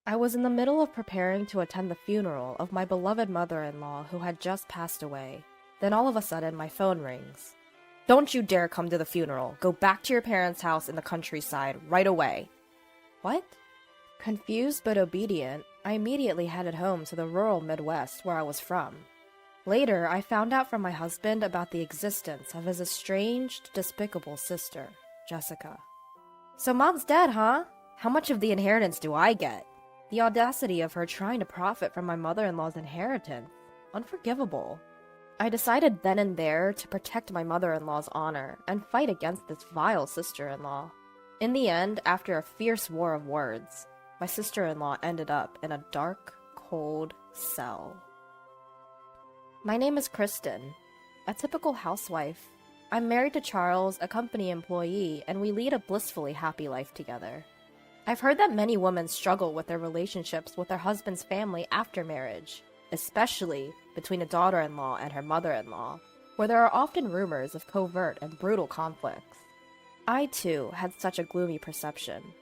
I was in the middle of preparing to attend the funeral of my beloved mother-in-law who had just passed away. Then all of a sudden, my phone rings. "Don't you dare come to the funeral. Go back to your parents' house in the countryside right away." What? Confused but obedient, I immediately headed home to the rural Midwest where I was from. Later, I found out from my husband about the existence of his estranged, despicable sister, Jessica. "So Mom's dead, huh? How much of the inheritance do I get?" The audacity of her trying to profit from my mother-in-law's inheritance. Unforgivable. I decided then and there to protect my mother-in-law's honor and fight against this vile sister-in-law. In the end, after a fierce war of words, my sister-in-law ended up in a dark, cold cell. My name is Kristen, a typical housewife. I'm married to Charles, a company employee, and we lead a blissfully happy life together. I've heard that many women struggle with their relationships with their husband's family after marriage, especially between a daughter-in-law and her mother-in-law, where there are often rumors of covert and brutal conflicts. I, too, had such a gloomy perception.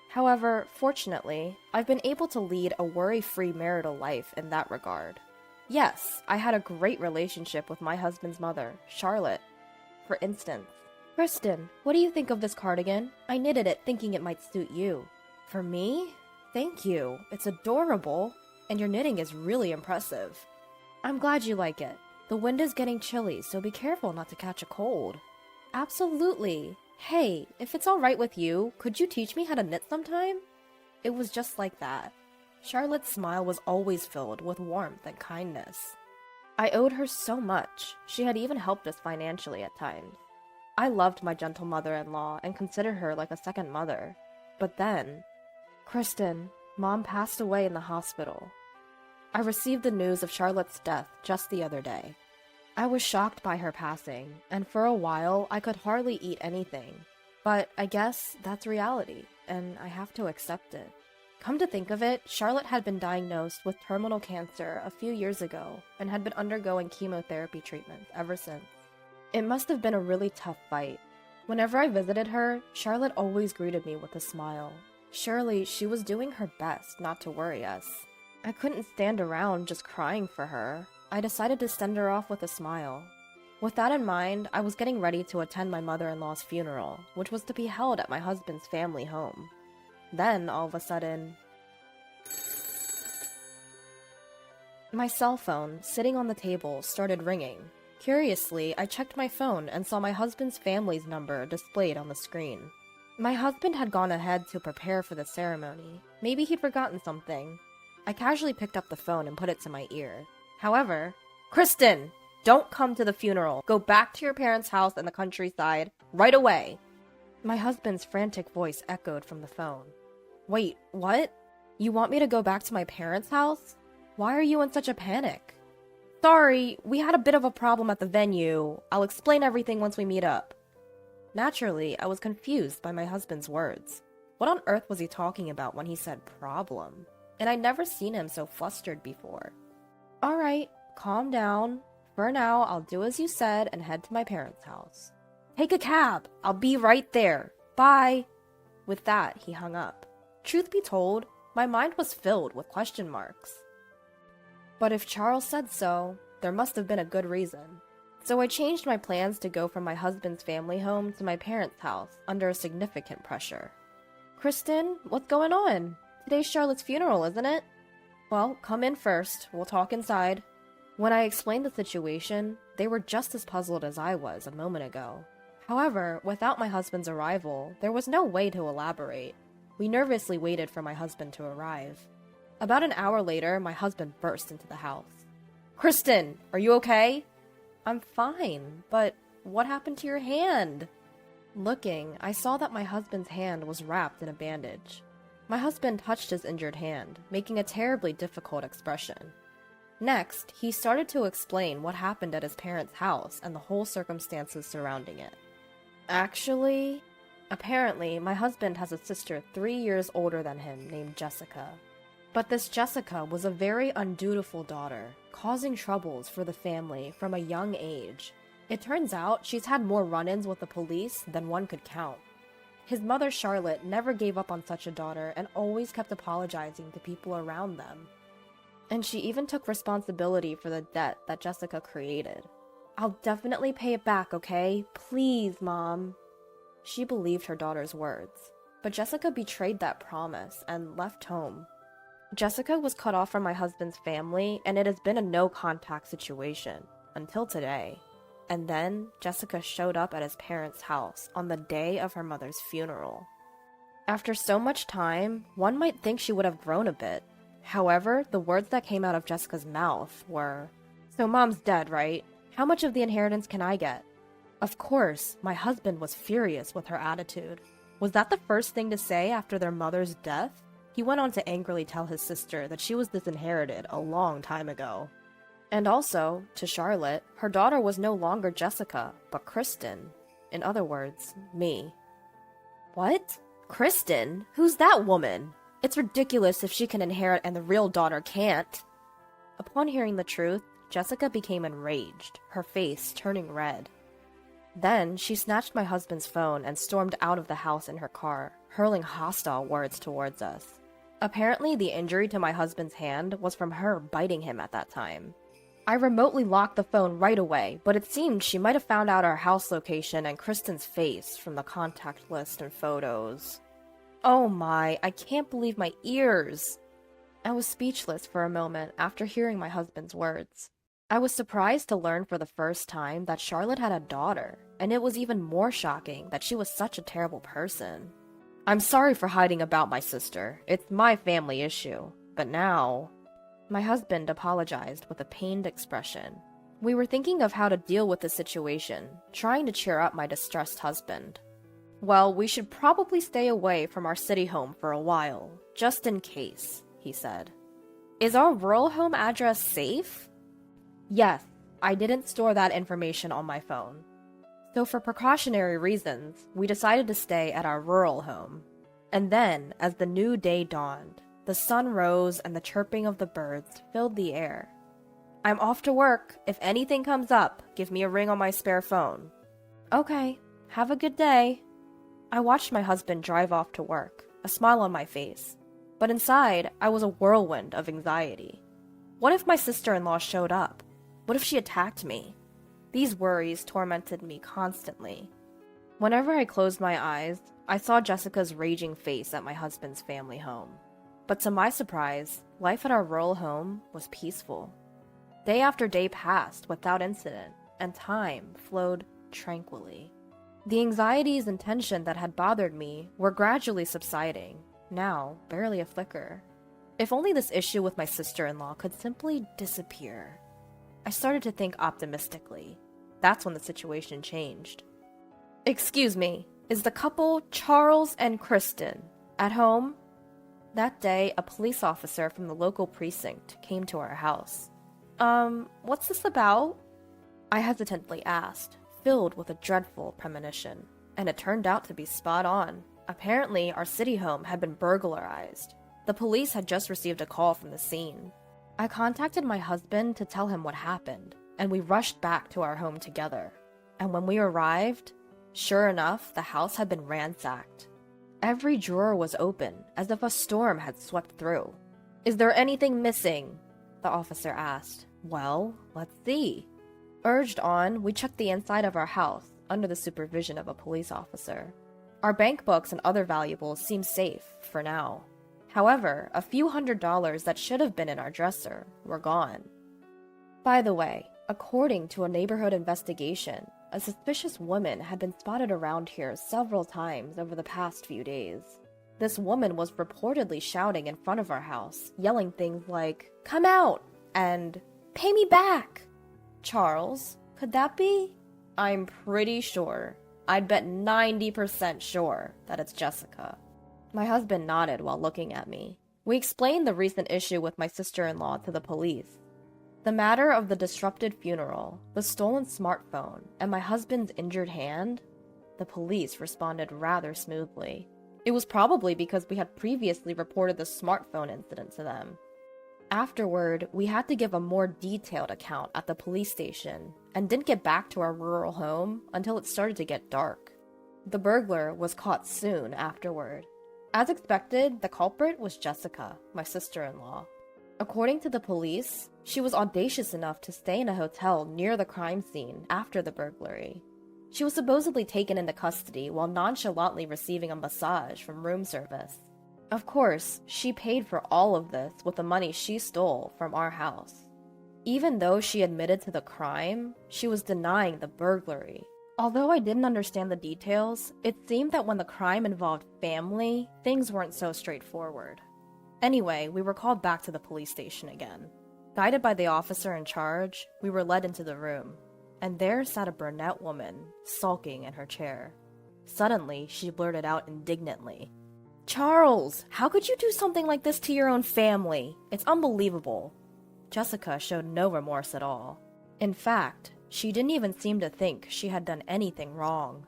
However, fortunately, I've been able to lead a worry-free marital life in that regard. Yes, I had a great relationship with my husband's mother, Charlotte. For instance, "Kristen, what do you think of this cardigan? I knitted it thinking it might suit you." "For me? Thank you. It's adorable, and your knitting is really impressive." "I'm glad you like it. The wind is getting chilly, so be careful not to catch a cold." "Absolutely. Hey, if it's all right with you, could you teach me how to knit sometime?" It was just like that. Charlotte's smile was always filled with warmth and kindness. I owed her so much. She had even helped us financially at times. I loved my gentle mother-in-law and considered her like a second mother. But then, "Kristen, Mom passed away in the hospital." I received the news of Charlotte's death just the other day. I was shocked by her passing, and for a while I could hardly eat anything. But I guess that's reality, and I have to accept it. Come to think of it, Charlotte had been diagnosed with terminal cancer a few years ago and had been undergoing chemotherapy treatments ever since. It must have been a really tough fight. Whenever I visited her, Charlotte always greeted me with a smile. Surely she was doing her best not to worry us. I couldn't stand around just crying for her. I decided to send her off with a smile. With that in mind, I was getting ready to attend my mother-in-law's funeral, which was to be held at my husband's family home. Then, all of a sudden, my cell phone, sitting on the table, started ringing. Curiously, I checked my phone and saw my husband's family's number displayed on the screen. My husband had gone ahead to prepare for the ceremony. Maybe he'd forgotten something. I casually picked up the phone and put it to my ear. However, "Kristen, don't come to the funeral. Go back to your parents' house in the countryside right away." My husband's frantic voice echoed from the phone. "Wait, what? You want me to go back to my parents' house? Why are you in such a panic?" "Sorry, we had a bit of a problem at the venue. I'll explain everything once we meet up." Naturally, I was confused by my husband's words. What on earth was he talking about when he said problem? And I'd never seen him so flustered before. "Alright, calm down. For now, I'll do as you said and head to my parents' house." "Take a cab. I'll be right there. Bye." With that, he hung up. Truth be told, my mind was filled with question marks. But if Charles said so, there must have been a good reason. So I changed my plans to go from my husband's family home to my parents' house under a significant pressure. "Kristen, what's going on? Today's Charlotte's funeral, isn't it?" "Well, come in first. We'll talk inside." When I explained the situation, they were just as puzzled as I was a moment ago. However, without my husband's arrival, there was no way to elaborate. We nervously waited for my husband to arrive. About an hour later, my husband burst into the house. "Kristen, are you okay?" "I'm fine, but what happened to your hand?" Looking, I saw that my husband's hand was wrapped in a bandage. My husband touched his injured hand, making a terribly difficult expression. Next, he started to explain what happened at his parents' house and the whole circumstances surrounding it. Apparently, my husband has a sister 3 years older than him named Jessica. But this Jessica was a very undutiful daughter, causing troubles for the family from a young age. It turns out she's had more run-ins with the police than one could count. His mother, Charlotte, never gave up on such a daughter and always kept apologizing to people around them. And she even took responsibility for the debt that Jessica created. "I'll definitely pay it back, okay? Please, Mom." She believed her daughter's words, but Jessica betrayed that promise and left home. Jessica was cut off from my husband's family, and it has been a no-contact situation until today. And then Jessica showed up at his parents' house on the day of her mother's funeral. After so much time, one might think she would have grown a bit. However, the words that came out of Jessica's mouth were, "So Mom's dead, right? How much of the inheritance can I get?" Of course, my husband was furious with her attitude. Was that the first thing to say after their mother's death? He went on to angrily tell his sister that she was disinherited a long time ago. And also, to Charlotte, her daughter was no longer Jessica, but Kristen. In other words, me. What? Kristen? Who's that woman? It's ridiculous if she can inherit and the real daughter can't. Upon hearing the truth, Jessica became enraged, her face turning red. Then, she snatched my husband's phone and stormed out of the house in her car, hurling hostile words towards us. Apparently, the injury to my husband's hand was from her biting him at that time. I remotely locked the phone right away, but it seemed she might have found out our house location and Kristen's face from the contact list and photos. Oh my, I can't believe my ears! I was speechless for a moment after hearing my husband's words. I was surprised to learn for the first time that Charlotte had a daughter, and it was even more shocking that she was such a terrible person. "I'm sorry for hiding about my sister. It's my family issue. But now..." My husband apologized with a pained expression. We were thinking of how to deal with the situation, trying to cheer up my distressed husband. "Well, we should probably stay away from our city home for a while, just in case," he said. "Is our rural home address safe?" Yes, I didn't store that information on my phone. So for precautionary reasons, we decided to stay at our rural home. And then, as the new day dawned, the sun rose and the chirping of the birds filled the air. "I'm off to work. If anything comes up, give me a ring on my spare phone." "Okay, have a good day." I watched my husband drive off to work, a smile on my face. But inside, I was a whirlwind of anxiety. What if my sister-in-law showed up? What if she attacked me? These worries tormented me constantly. Whenever I closed my eyes, I saw Jessica's raging face at my husband's family home. But to my surprise, life at our rural home was peaceful. Day after day passed without incident, and time flowed tranquilly. The anxieties and tension that had bothered me were gradually subsiding, now barely a flicker. If only this issue with my sister-in-law could simply disappear. I started to think optimistically. That's when the situation changed. "Excuse me, is the couple Charles and Kristen at home?" That day, a police officer from the local precinct came to our house. What's this about?" I hesitantly asked, filled with a dreadful premonition, and it turned out to be spot on. Apparently, our city home had been burglarized. The police had just received a call from the scene. I contacted my husband to tell him what happened, and we rushed back to our home together. And when we arrived, sure enough, the house had been ransacked. Every drawer was open, as if a storm had swept through. "Is there anything missing?" the officer asked. "Well, let's see." Urged on, we checked the inside of our house, under the supervision of a police officer. Our bank books and other valuables seemed safe, for now. However, a few $100s that should have been in our dresser were gone. By the way, according to a neighborhood investigation, a suspicious woman had been spotted around here several times over the past few days. This woman was reportedly shouting in front of our house, yelling things like, "Come out!" and "Pay me back!" Charles, could that be? I'm pretty sure. I'd bet 90% sure that it's Jessica. My husband nodded while looking at me. We explained the recent issue with my sister-in-law to the police. The matter of the disrupted funeral, the stolen smartphone, and my husband's injured hand, the police responded rather smoothly. It was probably because we had previously reported the smartphone incident to them. Afterward, we had to give a more detailed account at the police station and didn't get back to our rural home until it started to get dark. The burglar was caught soon afterward. As expected, the culprit was Jessica, my sister-in-law. According to the police, she was audacious enough to stay in a hotel near the crime scene after the burglary. She was supposedly taken into custody while nonchalantly receiving a massage from room service. Of course, she paid for all of this with the money she stole from our house. Even though she admitted to the crime, she was denying the burglary. Although I didn't understand the details, it seemed that when the crime involved family, things weren't so straightforward. Anyway, we were called back to the police station again. Guided by the officer in charge, we were led into the room, and there sat a brunette woman, sulking in her chair. Suddenly, she blurted out indignantly, "Charles, how could you do something like this to your own family? It's unbelievable." Jessica showed no remorse at all. In fact, she didn't even seem to think she had done anything wrong.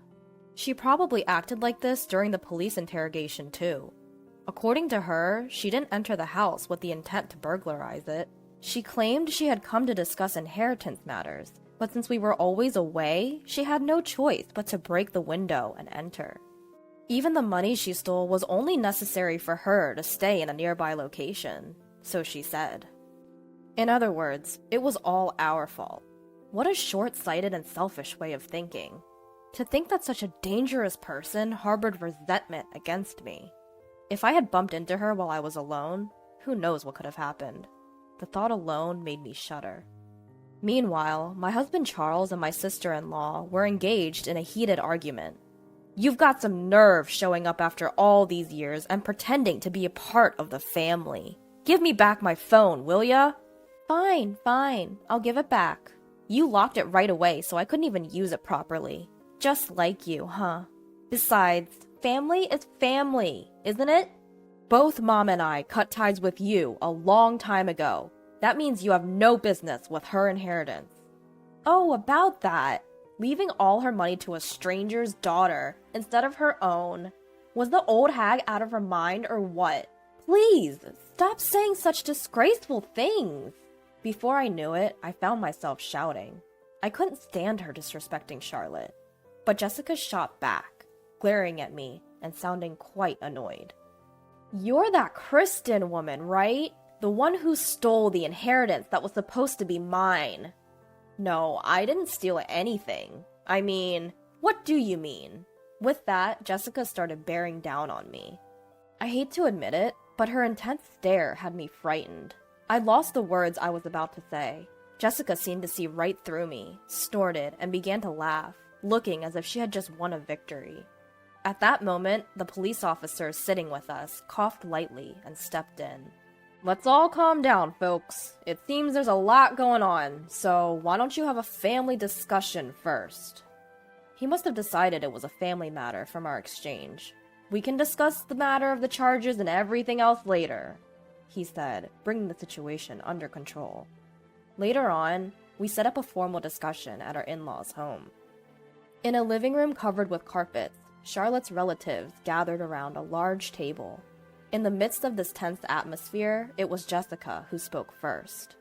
She probably acted like this during the police interrogation too. According to her, she didn't enter the house with the intent to burglarize it. She claimed she had come to discuss inheritance matters, but since we were always away, she had no choice but to break the window and enter. Even the money she stole was only necessary for her to stay in a nearby location, so she said. In other words, it was all our fault. What a short-sighted and selfish way of thinking. To think that such a dangerous person harbored resentment against me. If I had bumped into her while I was alone, who knows what could have happened. The thought alone made me shudder. Meanwhile, my husband Charles and my sister-in-law were engaged in a heated argument. "You've got some nerve showing up after all these years and pretending to be a part of the family. Give me back my phone, will ya?" "Fine, I'll give it back. You locked it right away so I couldn't even use it properly. Just like you, huh? Besides, family is family, isn't it? Both Mom and I cut ties with you a long time ago. That means you have no business with her inheritance." "Oh, about that. Leaving all her money to a stranger's daughter instead of her own. Was the old hag out of her mind or what? Please, stop saying such disgraceful things." Before I knew it, I found myself shouting. I couldn't stand her disrespecting Charlotte. But Jessica shot back, glaring at me and sounding quite annoyed. "You're that Kristen woman, right? The one who stole the inheritance that was supposed to be mine." "No, I didn't steal anything. I mean, what do you mean?" With that, Jessica started bearing down on me. I hate to admit it, but her intense stare had me frightened. I lost the words I was about to say. Jessica seemed to see right through me, snorted, and began to laugh, looking as if she had just won a victory. At that moment, the police officer sitting with us coughed lightly and stepped in. "Let's all calm down, folks. It seems there's a lot going on, so why don't you have a family discussion first?" He must have decided it was a family matter from our exchange. "We can discuss the matter of the charges and everything else later," he said, bringing the situation under control. Later on, we set up a formal discussion at our in-laws' home. In a living room covered with carpets, Charlotte's relatives gathered around a large table. In the midst of this tense atmosphere, it was Jessica who spoke first.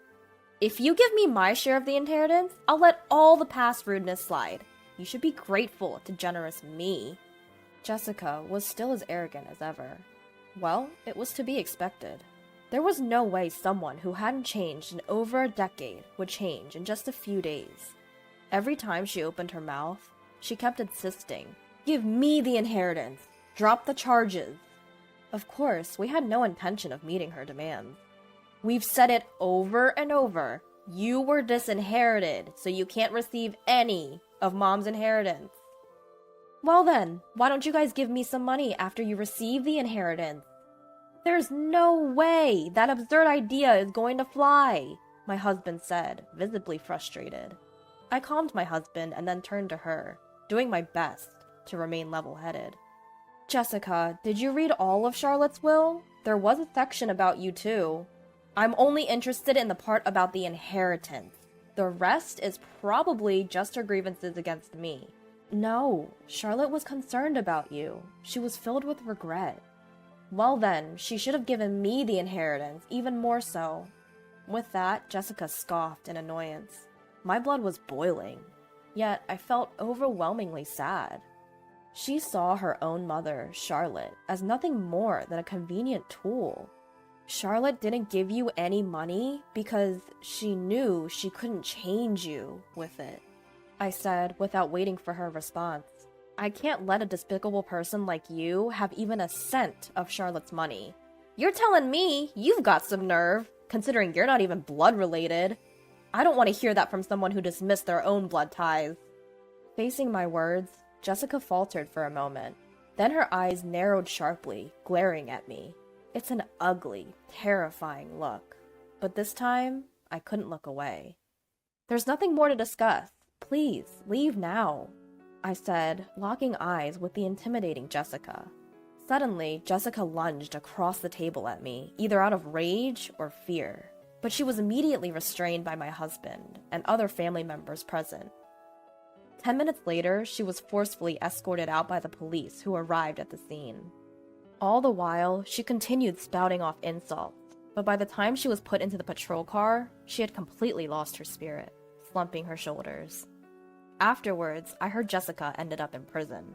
"If you give me my share of the inheritance, I'll let all the past rudeness slide. You should be grateful to generous me." Jessica was still as arrogant as ever. Well, it was to be expected. There was no way someone who hadn't changed in over a decade would change in just a few days. Every time she opened her mouth, she kept insisting, "Give me the inheritance. Drop the charges." Of course, we had no intention of meeting her demands. "We've said it over and over. You were disinherited, so you can't receive any of Mom's inheritance." "Well then, why don't you guys give me some money after you receive the inheritance?" "There's no way that absurd idea is going to fly," my husband said, visibly frustrated. I calmed my husband and then turned to her, doing my best to remain level-headed. "Jessica, did you read all of Charlotte's will? There was a section about you too. I'm only interested in the part about the inheritance. The rest is probably just her grievances against me." "No, Charlotte was concerned about you. She was filled with regret." "Well then, she should have given me the inheritance, even more so." With that, Jessica scoffed in annoyance. My blood was boiling, yet I felt overwhelmingly sad. She saw her own mother, Charlotte, as nothing more than a convenient tool. Charlotte didn't give you any money because she knew she couldn't change you with it, I said without waiting for her response. I can't let a despicable person like you have even a cent of Charlotte's money. You're telling me you've got some nerve, considering you're not even blood related. I don't want to hear that from someone who dismissed their own blood ties. Facing my words, Jessica faltered for a moment. Then her eyes narrowed sharply, glaring at me. It's an ugly, terrifying look. But this time, I couldn't look away. There's nothing more to discuss. Please, leave now, I said, locking eyes with the intimidating Jessica. Suddenly, Jessica lunged across the table at me, either out of rage or fear. But she was immediately restrained by my husband and other family members present. 10 minutes later, she was forcefully escorted out by the police who arrived at the scene. All the while, she continued spouting off insults, but by the time she was put into the patrol car, she had completely lost her spirit, slumping her shoulders. Afterwards, I heard Jessica ended up in prison.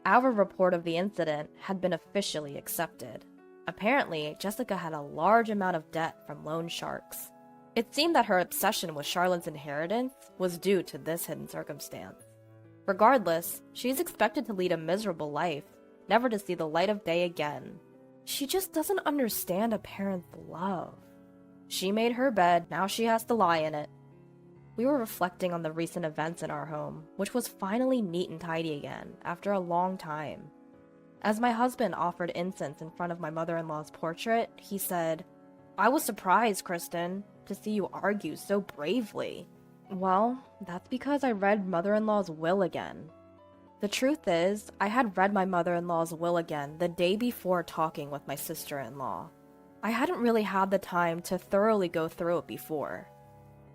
Our report of the incident had been officially accepted. Apparently, Jessica had a large amount of debt from loan sharks. It seemed that her obsession with Charlotte's inheritance was due to this hidden circumstance. Regardless, she is expected to lead a miserable life, never to see the light of day again. She just doesn't understand a parent's love. She made her bed, now she has to lie in it. We were reflecting on the recent events in our home, which was finally neat and tidy again after a long time. As my husband offered incense in front of my mother-in-law's portrait, he said, "I was surprised, Kristen, to see you argue so bravely." Well, that's because I read mother-in-law's will again. The truth is, I had read my mother-in-law's will again the day before talking with my sister-in-law. I hadn't really had the time to thoroughly go through it before.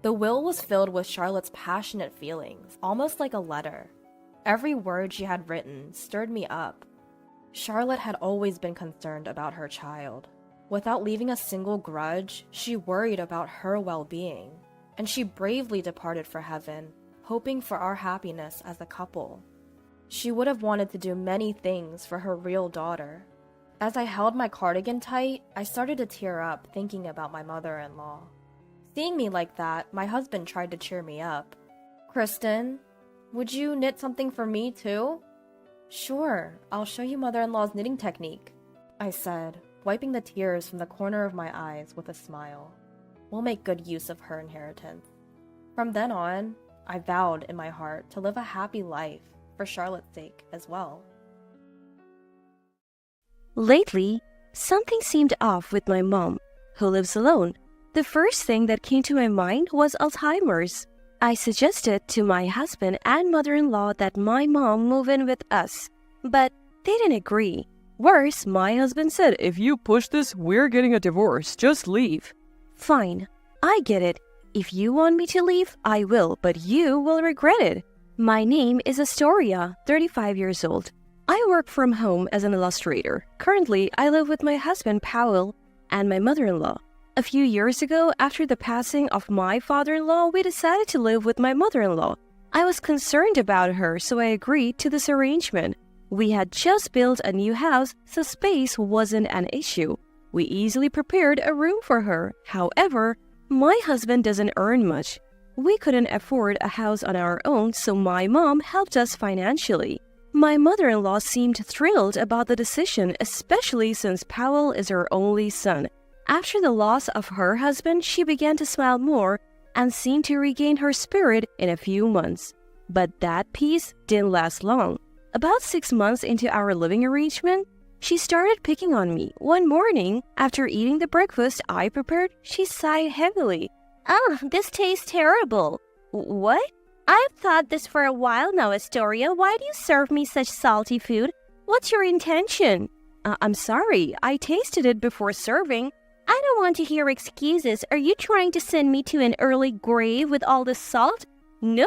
The will was filled with Charlotte's passionate feelings, almost like a letter. Every word she had written stirred me up. Charlotte had always been concerned about her child. Without leaving a single grudge, she worried about her well-being, and she bravely departed for heaven, hoping for our happiness as a couple. She would have wanted to do many things for her real daughter. As I held my cardigan tight, I started to tear up thinking about my mother-in-law. Seeing me like that, my husband tried to cheer me up. "Kristen, would you knit something for me too?" "Sure, I'll show you mother-in-law's knitting technique," I said, wiping the tears from the corner of my eyes with a smile. We'll make good use of her inheritance. From then on, I vowed in my heart to live a happy life for Charlotte's sake as well. Lately, something seemed off with my mom, who lives alone. The first thing that came to my mind was Alzheimer's. I suggested to my husband and mother-in-law that my mom move in with us, but they didn't agree. Worse, my husband said, "If you push this, we're getting a divorce. Just leave." Fine, I get it. If you want me to leave, I will, but you will regret it. My name is Astoria, 35 years old. I work from home as an illustrator. Currently, I live with my husband, Powell, and my mother-in-law. A few years ago, after the passing of my father-in-law, we decided to live with my mother-in-law. I was concerned about her, so I agreed to this arrangement. We had just built a new house, so space wasn't an issue. We easily prepared a room for her. However, my husband doesn't earn much. We couldn't afford a house on our own, so my mom helped us financially. My mother-in-law seemed thrilled about the decision, especially since Powell is her only son. After the loss of her husband, she began to smile more and seemed to regain her spirit in a few months. But that peace didn't last long. About 6 months into our living arrangement, she started picking on me. One morning, after eating the breakfast I prepared, she sighed heavily. This tastes terrible." "What? I've thought this for a while now, Astoria. Why do you serve me such salty food? What's your intention?" I'm sorry. I tasted it before serving." "I don't want to hear excuses. Are you trying to send me to an early grave with all this salt?" "No,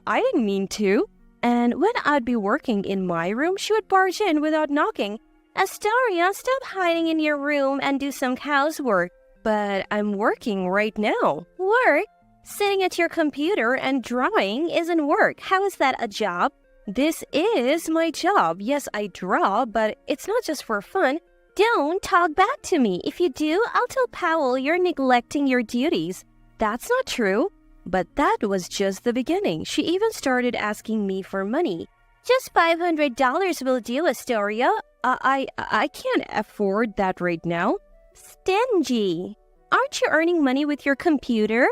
I didn't mean to." And when I'd be working in my room, she would barge in without knocking. "Astoria, stop hiding in your room and do some housework." "But I'm working right now." "Work? Sitting at your computer and drawing isn't work. How is that a job?" This is my job. Yes, I draw, but it's not just for fun. Don't talk back to me. If you do, I'll tell Powell you're neglecting your duties. That's not true. But that was just the beginning. She even started asking me for money. Just $500 will do, Astoria. I can't afford that right now. Stingy. Aren't you earning money with your computer?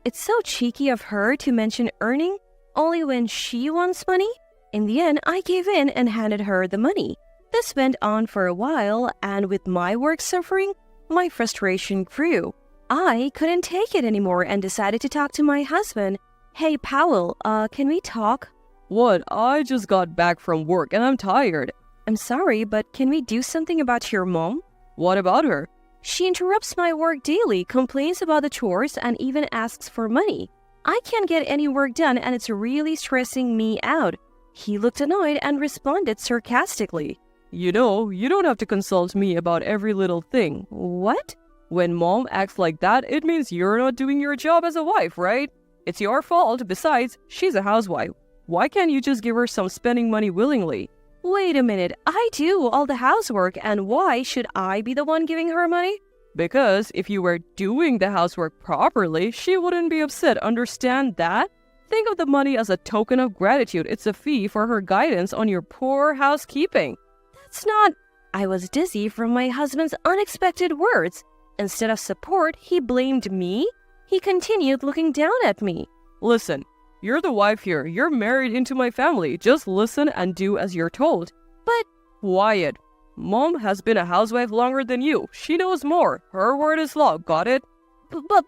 It's so cheeky of her to mention earning only when she wants money. In the end, I gave in and handed her the money. This went on for a while, and with my work suffering, my frustration grew. I couldn't take it anymore and decided to talk to my husband. Hey, Powell, can we talk? What? I just got back from work and I'm tired. I'm sorry, but can we do something about your mom? What about her? She interrupts my work daily, complains about the chores, and even asks for money. I can't get any work done and it's really stressing me out. He looked annoyed and responded sarcastically. You know, you don't have to consult me about every little thing. What? When mom acts like that, it means you're not doing your job as a wife, right? It's your fault. Besides, she's a housewife. Why can't you just give her some spending money willingly? Wait a minute, I do all the housework, and why should I be the one giving her money? Because if you were doing the housework properly, she wouldn't be upset. Understand that? Think of the money as a token of gratitude. It's a fee for her guidance on your poor housekeeping. That's not... I was dizzy from my husband's unexpected words. Instead of support, he blamed me. He continued looking down at me. Listen, you're the wife here. You're married into my family. Just listen and do as you're told. But... Quiet. Mom has been a housewife longer than you. She knows more. Her word is law. Got it? But...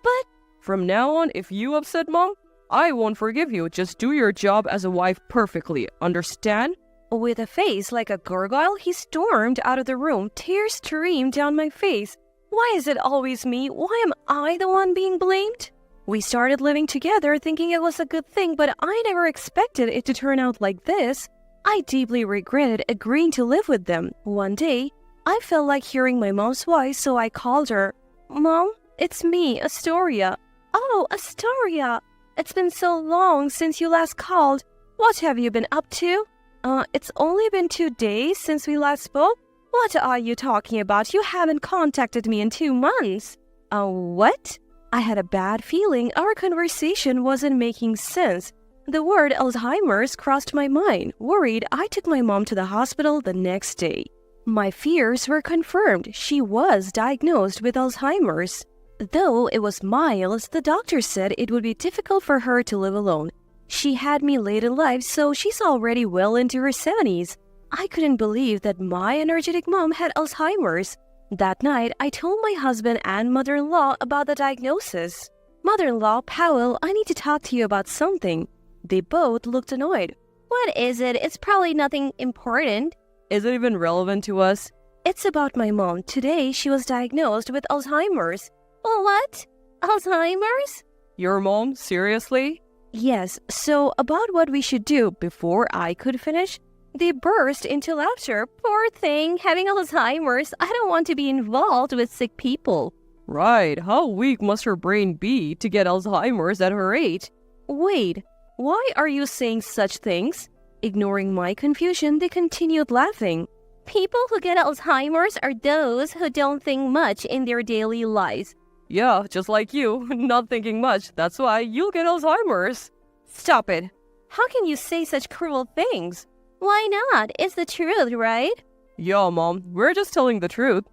From now on, if you upset Mom, I won't forgive you. Just do your job as a wife perfectly. Understand? With a face like a gargoyle, he stormed out of the room. Tears streamed down my face. Why is it always me? Why am I the one being blamed? We started living together thinking it was a good thing, but I never expected it to turn out like this. I deeply regretted agreeing to live with them. One day, I felt like hearing my mom's voice, so I called her. Mom, it's me, Astoria. Oh, Astoria. It's been so long since you last called. What have you been up to? It's only been 2 days since we last spoke. What are you talking about? You haven't contacted me in 2 months. What? I had a bad feeling our conversation wasn't making sense. The word Alzheimer's crossed my mind. Worried, I took my mom to the hospital the next day. My fears were confirmed. She was diagnosed with Alzheimer's. Though it was mild, the doctor said it would be difficult for her to live alone. She had me late in life, so she's already well into her 70s. I couldn't believe that my energetic mom had Alzheimer's. That night, I told my husband and mother-in-law about the diagnosis. Mother-in-law, Powell, I need to talk to you about something. They both looked annoyed. What is it? It's probably nothing important. Is it even relevant to us? It's about my mom. Today, she was diagnosed with Alzheimer's. What? Alzheimer's? Your mom? Seriously? Yes, so about what we should do. Before I could finish, they burst into laughter. Poor thing, having Alzheimer's. I don't want to be involved with sick people. Right, how weak must her brain be to get Alzheimer's at her age? Wait, why are you saying such things? Ignoring my confusion, they continued laughing. People who get Alzheimer's are those who don't think much in their daily lives. Yeah, just like you, not thinking much. That's why you'll get Alzheimer's. Stop it. How can you say such cruel things? Why not? It's the truth, right? Yeah, Mom, we're just telling the truth.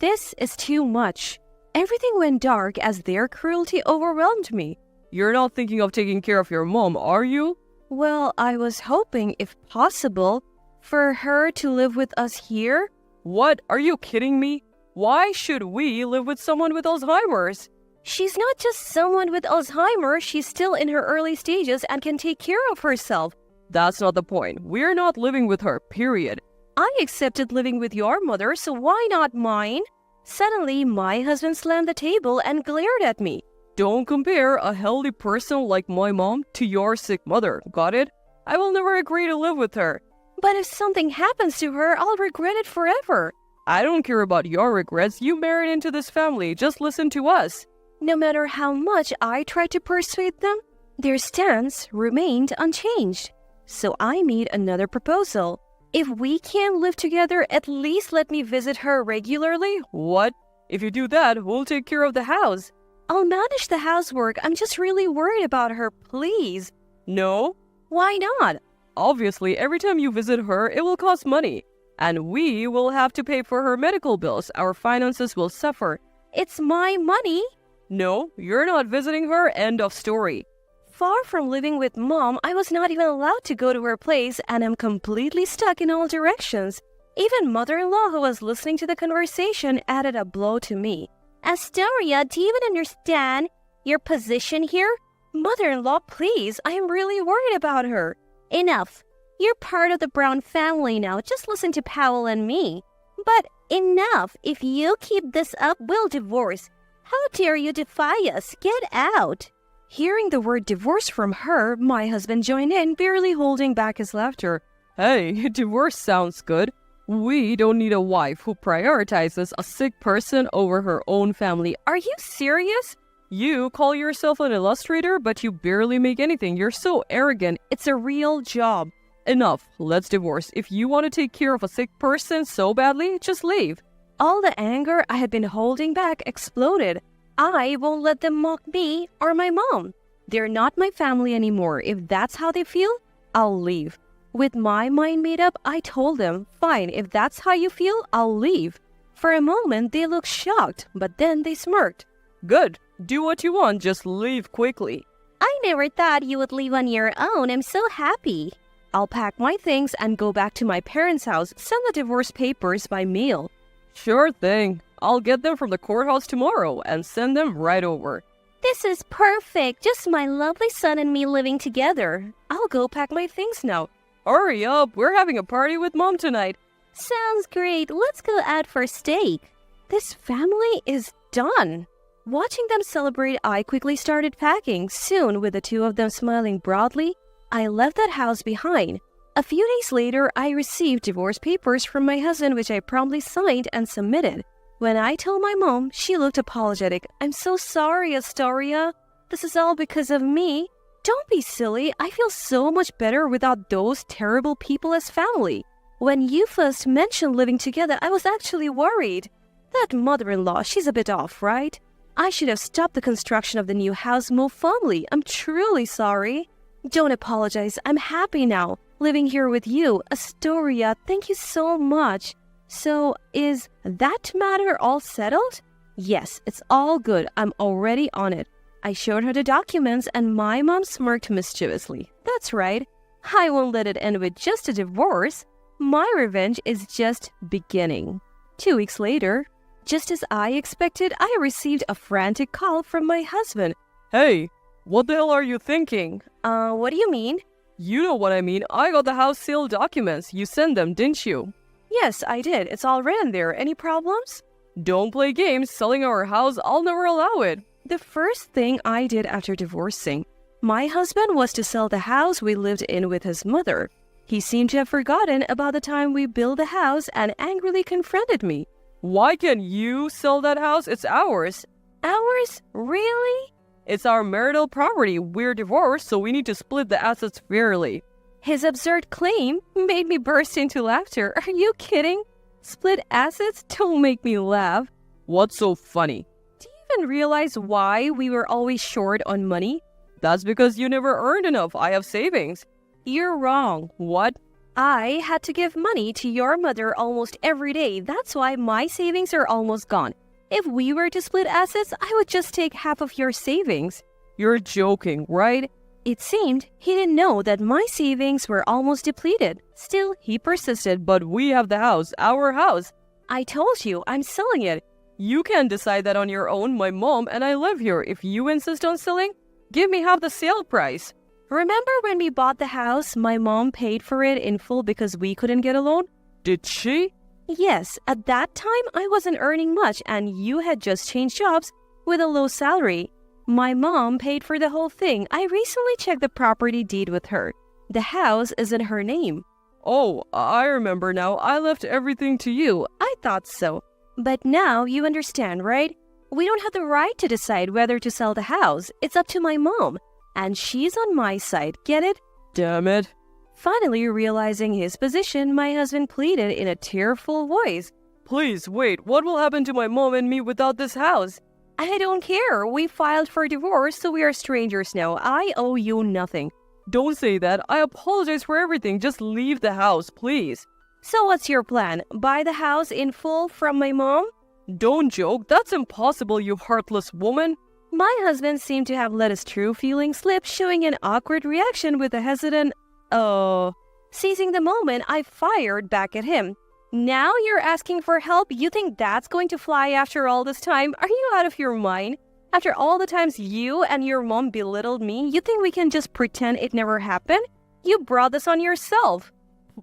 This is too much. Everything went dark as their cruelty overwhelmed me. You're not thinking of taking care of your mom, are you? Well, I was hoping, if possible, for her to live with us here. What? Are you kidding me? Why should we live with someone with Alzheimer's? She's not just someone with Alzheimer's, she's still in her early stages and can take care of herself. That's not the point. We're not living with her, period. I accepted living with your mother, so why not mine? Suddenly, my husband slammed the table and glared at me. Don't compare a healthy person like my mom to your sick mother, got it? I will never agree to live with her. But if something happens to her, I'll regret it forever. I don't care about your regrets. You married into this family. Just listen to us. No matter how much I tried to persuade them, their stance remained unchanged. So I made another proposal. If we can't live together, at least let me visit her regularly. What? If you do that, we'll take care of the house. I'll manage the housework. I'm just really worried about her, please. No? Why not? Obviously, every time you visit her, it will cost money. And we will have to pay for her medical bills. Our finances will suffer. It's my money. No, you're not visiting her. End of story. Far from living with Mom, I was not even allowed to go to her place, and I'm completely stuck in all directions. Even mother-in-law, who was listening to the conversation, added a blow to me. Astoria, do you even understand your position here? Mother-in-law, please, I am really worried about her. Enough. You're part of the Brown family now. Just listen to Powell and me. But enough. If you keep this up, we'll divorce. How dare you defy us? Get out. Hearing the word divorce from her, my husband joined in, barely holding back his laughter. Hey, divorce sounds good. We don't need a wife who prioritizes a sick person over her own family. Are you serious? You call yourself an illustrator, but you barely make anything. You're so arrogant. It's a real job. Enough. Let's divorce. If you want to take care of a sick person so badly, just leave. All the anger I had been holding back exploded. I won't let them mock me or my mom. They're not my family anymore. If that's how they feel, I'll leave. With my mind made up, I told them, fine, if that's how you feel, I'll leave. For a moment, they looked shocked, but then they smirked. Good. Do what you want. Just leave quickly. I never thought you would leave on your own. I'm so happy. I'll pack my things and go back to my parents' house, send the divorce papers by mail. Sure thing. I'll get them from the courthouse tomorrow and send them right over. This is perfect. Just my lovely son and me living together. I'll go pack my things now. Hurry up. We're having a party with Mom tonight. Sounds great. Let's go out for steak. This family is done. Watching them celebrate, I quickly started packing. Soon, with the two of them smiling broadly, I left that house behind. A few days later, I received divorce papers from my husband, which I promptly signed and submitted. When I told my mom, she looked apologetic. I'm so sorry, Astoria. This is all because of me. Don't be silly. I feel so much better without those terrible people as family. When you first mentioned living together, I was actually worried. That mother-in-law, she's a bit off, right? I should have stopped the construction of the new house more firmly. I'm truly sorry. Don't apologize. I'm happy now, living here with you. Astoria, thank you so much. So, is that matter all settled? Yes, it's all good. I'm already on it. I showed her the documents and my mom smirked mischievously. That's right. I won't let it end with just a divorce. My revenge is just beginning. 2 weeks later, just as I expected, I received a frantic call from my husband. Hey, what the hell are you thinking? What do you mean? You know what I mean. I got the house sale documents. You sent them, didn't you? Yes, I did. It's all written there. Any problems? Don't play games. Selling our house, I'll never allow it. The first thing I did after divorcing my husband was to sell the house we lived in with his mother. He seemed to have forgotten about the time we built the house and angrily confronted me. Why can't you sell that house? It's ours. Ours? Really? It's our marital property. We're divorced, so we need to split the assets fairly. His absurd claim made me burst into laughter. Are you kidding? Split assets? Don't make me laugh. What's so funny? Do you even realize why we were always short on money? That's because you never earned enough. I have savings. You're wrong. What? I had to give money to your mother almost every day. That's why my savings are almost gone. If we were to split assets, I would just take half of your savings. You're joking, right? It seemed he didn't know that my savings were almost depleted. Still, he persisted. But we have the house, our house. I told you, I'm selling it. You can't decide that on your own. My mom and I live here. If you insist on selling, give me half the sale price. Remember when we bought the house, my mom paid for it in full because we couldn't get a loan? Did she? Yes, at that time I wasn't earning much and you had just changed jobs with a low salary. My mom paid for the whole thing. I recently checked the property deed with her. The house is in her name. Oh, I remember now. I left everything to you. I thought so. But now you understand, right? We don't have the right to decide whether to sell the house. It's up to my mom. And she's on my side. Get it? Damn it. Finally realizing his position, my husband pleaded in a tearful voice, Please, wait, what will happen to my mom and me without this house? I don't care. We filed for divorce, so we are strangers now. I owe you nothing. Don't say that. I apologize for everything. Just leave the house, please. So what's your plan? Buy the house in full from my mom? Don't joke. That's impossible, you heartless woman. My husband seemed to have let his true feelings slip, showing an awkward reaction with a hesitant, oh. Seizing the moment, I fired back at him. Now you're asking for help? You think that's going to fly after all this time? Are you out of your mind? After all the times you and your mom belittled me, you think we can just pretend it never happened? You brought this on yourself.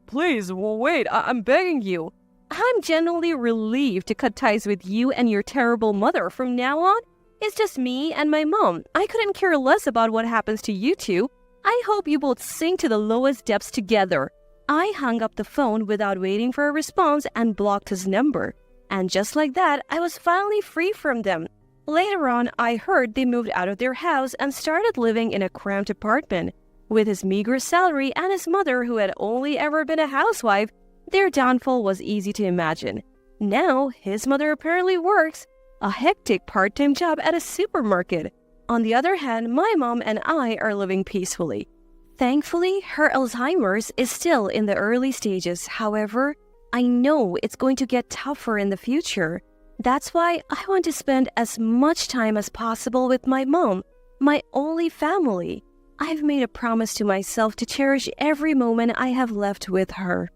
Please, wait, I'm begging you. I'm genuinely relieved to cut ties with you and your terrible mother. From now on, it's just me and my mom. I couldn't care less about what happens to you two. I hope you both sink to the lowest depths together. I hung up the phone without waiting for a response and blocked his number. And just like that, I was finally free from them. Later on, I heard they moved out of their house and started living in a cramped apartment. With his meager salary and his mother, who had only ever been a housewife, their downfall was easy to imagine. Now, his mother apparently works a hectic part-time job at a supermarket. On the other hand, my mom and I are living peacefully. Thankfully, her Alzheimer's is still in the early stages. However, I know it's going to get tougher in the future. That's why I want to spend as much time as possible with my mom, my only family. I've made a promise to myself to cherish every moment I have left with her.